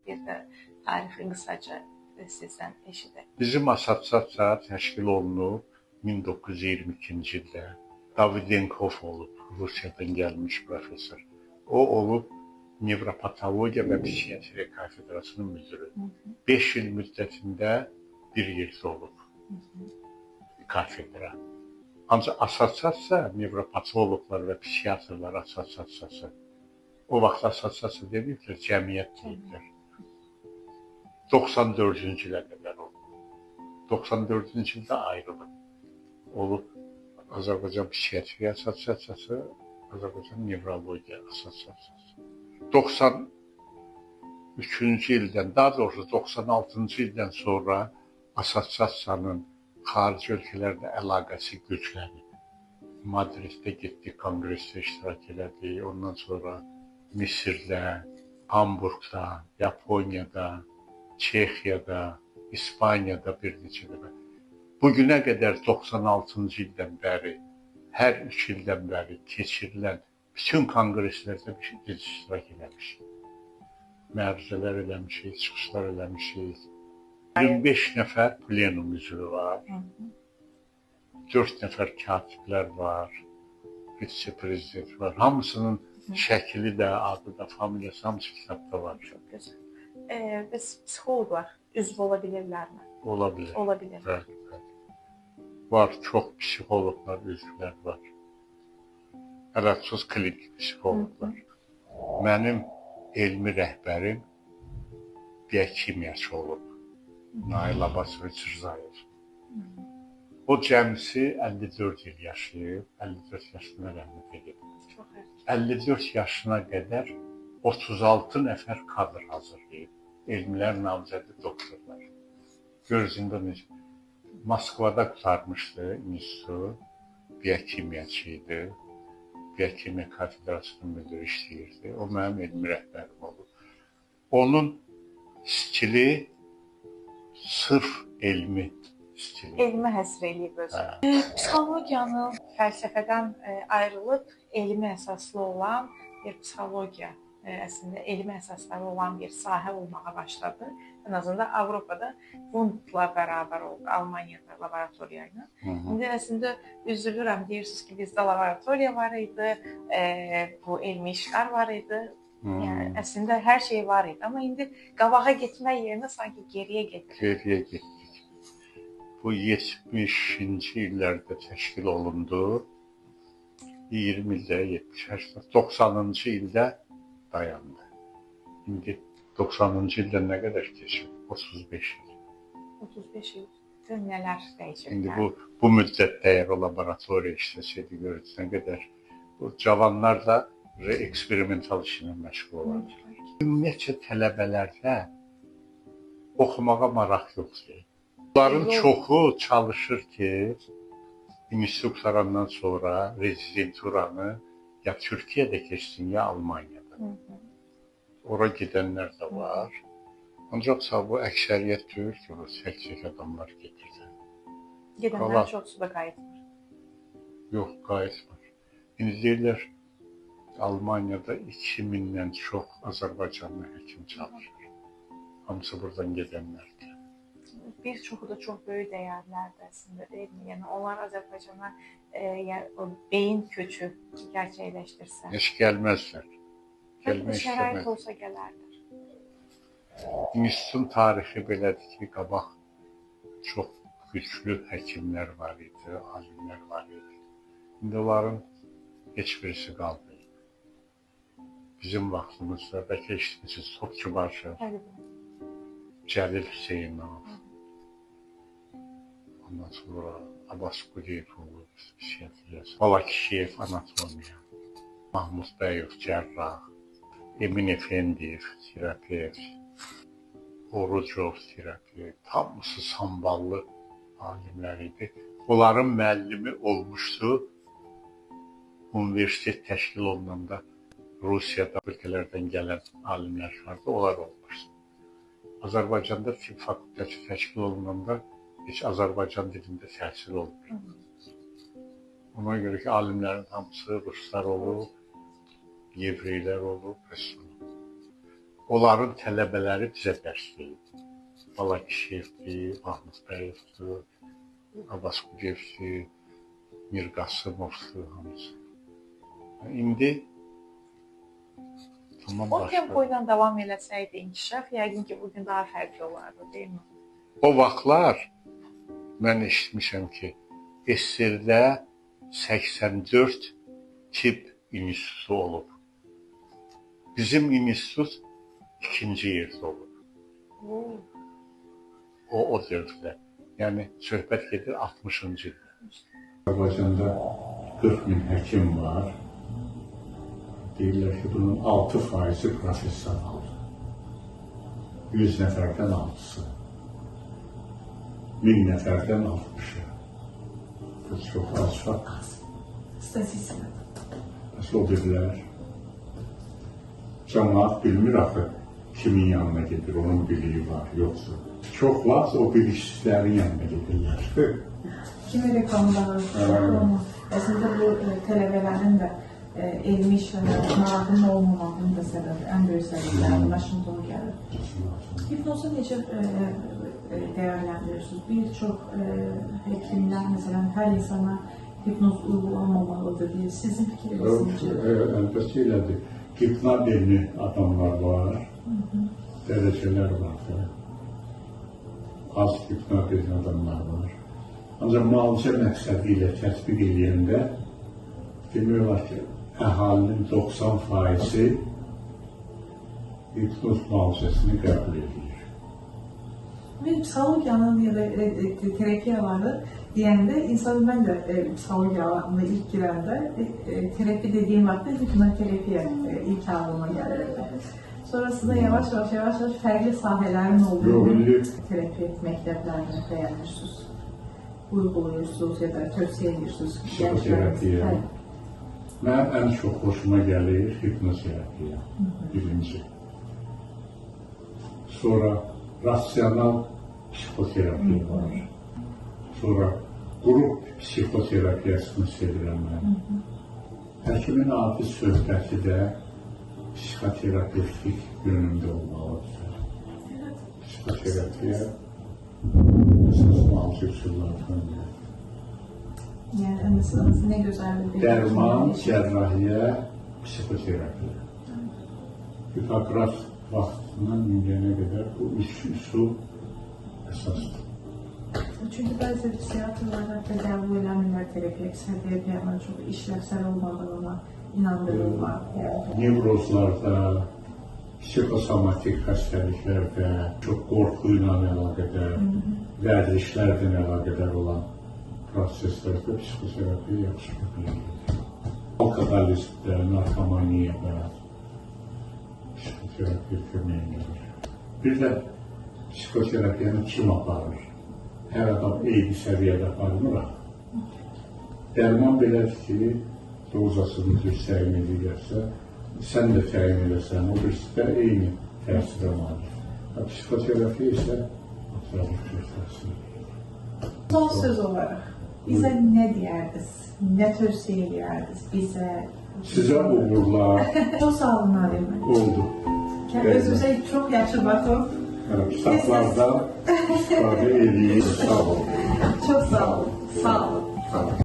bir də tarixi qısaca sizdən eşidək. Bizim assosiasiya təşkil olunub 1922-ci ildə. Davidenkov olub, Rusiyadan gəlmiş professor. O olub Nevropatologiya və Psixiatriya kafedrasının müdürü. 5 il müddətində bir yerdə olub kafedra. Ancaq assosiasiya nevropatoloqlar və psixiatrlar assosiasiyası. O vaxt assosiasiya deməyiblər, cəmiyyət deyiblər. 94-cü ilə qədər olub. 94-cü ildə ayrılıb. Olub Azərbaycan Psixiatriya Assosiasiyası, Azərbaycan Nevrologiya Assosiasiyası. 93-cü ildən, daha doğrusu 96-cı ildən sonra assosiasiyanın xarici ölkələrlə əlaqəsi güclənib. Madriddə getdik, konqresdə iştirak elədik. Ondan sonra Misirdə, Hamburqda, Yaponiyada, Çexiyada, İspaniyada bir neçə dəfə. Bugünə qədər 96-cı ildən bəri, hər 3 ildən bəri keçirilən bütün konqreslərdə biz iştirak eləmişik. Məruzələr eləmişik, çıxışlar eləmişik. 25 nəfər plenum üzvü var, 4 nəfər katiblər var, vitse-prezident var. Hamısının şəkili də, adı da, familiyası hamısı kitabda var. Çox gözəl. Bəs psixoloqlar üzv ola bilirlərmi? Ola bilər. Ola bilər. Bəli. Var, çox psixoloqlar, üzvlər var. Əlaqəsiz klinik psixoloqlar. Mənim elmi rəhbərim biokimyaçı olub. Nail Abbasovich Rzayev. O cəmsi 54 il yaşayıb, 54 yaşına rəhmət edib. 54 yaşına qədər 36 nəfər kadr hazırlayıb. Elmlər namizədi doktorlar. Görürsündə necə? Moskvada qurtarmışdı institutu, biokimyaçı idi. Biokimiya kafedrasının müdürü işləyirdi. O mənim elmi rəhbərim olub. Onun stili sırf elmi stili. Elmi həsr eləyib özü. Psixologiyanın fəlsəfədən ayrılıb elmi əsaslı olan bir psixologiya, əslində elmi əsasları olan bir sahə olmağa başladı. Ən azından Avropada Wundtla bərabər oldu, Almaniyada laboratoriya ilə. İndi əslində üzülürəm, deyirsiniz ki, bizdə laboratoriya var idi, bu elmi işlər var idi. Yəni əslində hər şey var idi, amma indi qabağa getmək yerinə sanki geriyə getdik. Geriyə getdik. Bu 70-ci illərdə təşkil olundu. 20 ildə, 70, 90-cı ildə dayandı. İndi 90-cı ildən nə qədər keçib? 35 il. 35 ildə nələr dəyişib? İndi bu müddətdə əgər o laboratoriya işləsəydi, görürsünüz nə qədər bu cavanlar da eksperimental işlə məşğul olardılar. Ümumiyyətcə tələbələrdə oxumağa maraq yoxdur. Bunların çoxu çalışır ki, institut qutarandan sonra rezidenturanı ya Türkiyədə keçsin, ya Almaniyada. Ora gedənlər də var. Ancaq bu əksəriyyət deyil ki, bu sək-sək adamlar gedirdi. Gedənlər çoxsu da qayıtmır. Yox, qayıtmır. İndi deyirlər, Almaniyada 2000-dən çox Azərbaycanlı həkim çalışır. Hamısı buradan gedənlərdir. Bir çoxu da çox böyük dəyərlərdir əslində, deyilmi? Yəni onlar Azərbaycana beyin köçü gerçəkləşdirsə. Heç gəlməzlər. Şərait olsa gələrlər. İnstitutun tarixi belədir ki, qabaq çox güclü həkimlər var idi, alimlər var idi. İndi onların heç birisi qalmayıb. Bizim vaxtımızda bəlkə işləmişsiniz, Topçubaşı, Cəlil Hüseynov, ondan sonra Abbas Quliyev olub, psixiatriyası, Balakişiyev, anatomiya, Mahmud Bəyov, cərrah, Emin Efendiyev, terapevt, Orucov, terapevt, hamısı samballı alimlər idi. Onların müəllimi olmuşdu, universitet təşkil olunanda Rusiyada ölkələrdən gələn alimlər vardı, onlar olmuşdu. Azərbaycanda tibb fakültəsi təşkil olunanda heç Azərbaycan dilində təhsil olmur. Ona görə ki, alimlərin hamısı ruslar olub, yevreylər olub, onların tələbələri bizə dərs verir. Balakişevdir, Mahmud Bəyovdur, Abbas Qudiyevdir, Mir Qasımovdur, hamısı. İndi tamam O başqa. tempo ilə davam eləsəydi inkişaf, yəqin ki, bugün daha fərqli olardı, deyilmi? O vaxtlar mən eşitmişəm ki, SSR-də 84 tip institutu olub. Bizim institut ikinci yerdə olub. O dövrdə. Yəni, söhbət gedir 60-cı ildə. Azərbaycanda 40 min həkim var. Deyirlər ki, bunun 6%-i professionaldır. 100 nəfərdən 6-sı. 1000 nəfərdən 60-ı. Bu çox az fakt. Statistika. Nasıl o dedilər? Cəmaat bilmir axı kimin yanına gedir, onun biliyi var, yoxsa. Çox vaxt o bilinçsizlərin yanına gedirlər. Kimi reklamı davranışlar olmaz. Əslində bu tələbələrin də elmi işlərə maraqının olmamağının da səbəbi, ən böyük səbəblərinin başında o gəlir. Hipnozu necə dəyərləndirirsiniz? Bir çox həkimlər, məsələn, hər insana hipnoz uygulanmamalıdır deyir. Sizin fikriniz necə? Əlbəttə elədir. Hipnoz elmi adamlar var, dərəcələr var. Az hipnoz elmi adamlar var. Ancaq müalicə məqsədi ilə tətbiq edəndə demək olar ki, əhalinin 90%-i hipnoz müalicəsini qəbul edir. Bir psixologiyanın ya da terapiyaları deyəndə, insan mən də psixologiya alanında ilk girəndə terapi dediyim vaxtda hipnoterapiya ilk ağlıma gəlirdi. Sonrasında yavaş yavaş fərqli sahələrin olduğunu terapi məktəblərini bəyənirsiniz, uyguluyorsunuz ya da tövsiyə edirsiniz. Psixoterapiya. Mən ən çox xoşuma gəlir hipnoterapiya, birinci. Sonra rasional psixoterapiya var. Sonra qrup psixoterapiyasını sevirəm mən. Həkimin adi söhbəti də psixoterapevtik yönündə olmalıdır. Psixoterapiya əsas müalicə üsullarındandır. Yəni, məsələn, nə gözəl bir Dərman, cərrahiyyə, psixoterapiya. Hipokrat vaxtından indiyənə qədər bu üç üsul əsasdır. Çünki bəzi psixiatrlarda tədavi eləmirlər terapiya, psixoterapiyanın çox işləvsəl olmadığına inandırırlar. Nevrozlarda, psixosomatik xəstəliklərdə, çox qorxu ilə əlaqədar, vərdişlərlə əlaqədar olan proseslərdə psixoterapiya yaxşı bilir. Alkoholizmdə, narkomaniyada psixoterapiya köməyə gəlir. Bir də psixoterapiyanı kim aparır? Hər adam eyni səviyyədə aparmıraq. Dərman belədir ki, dozasını düz təyin edirlərsə, sən də təyin edəsən, o birisi də eyni təsirə malik. Psixoterapiya isə absolut təsir. Son söz olaraq bizə nə deyərdiniz, nə tövsiyə edərdiniz bizə? Sizə uğurlar. Çox sağ olun, Nadir bəy. Oldu. Özünüzə çox yaxşı baxın. Kitablardan istifadə edin. Sağ olun. Çox sağ olun. Sağ olun.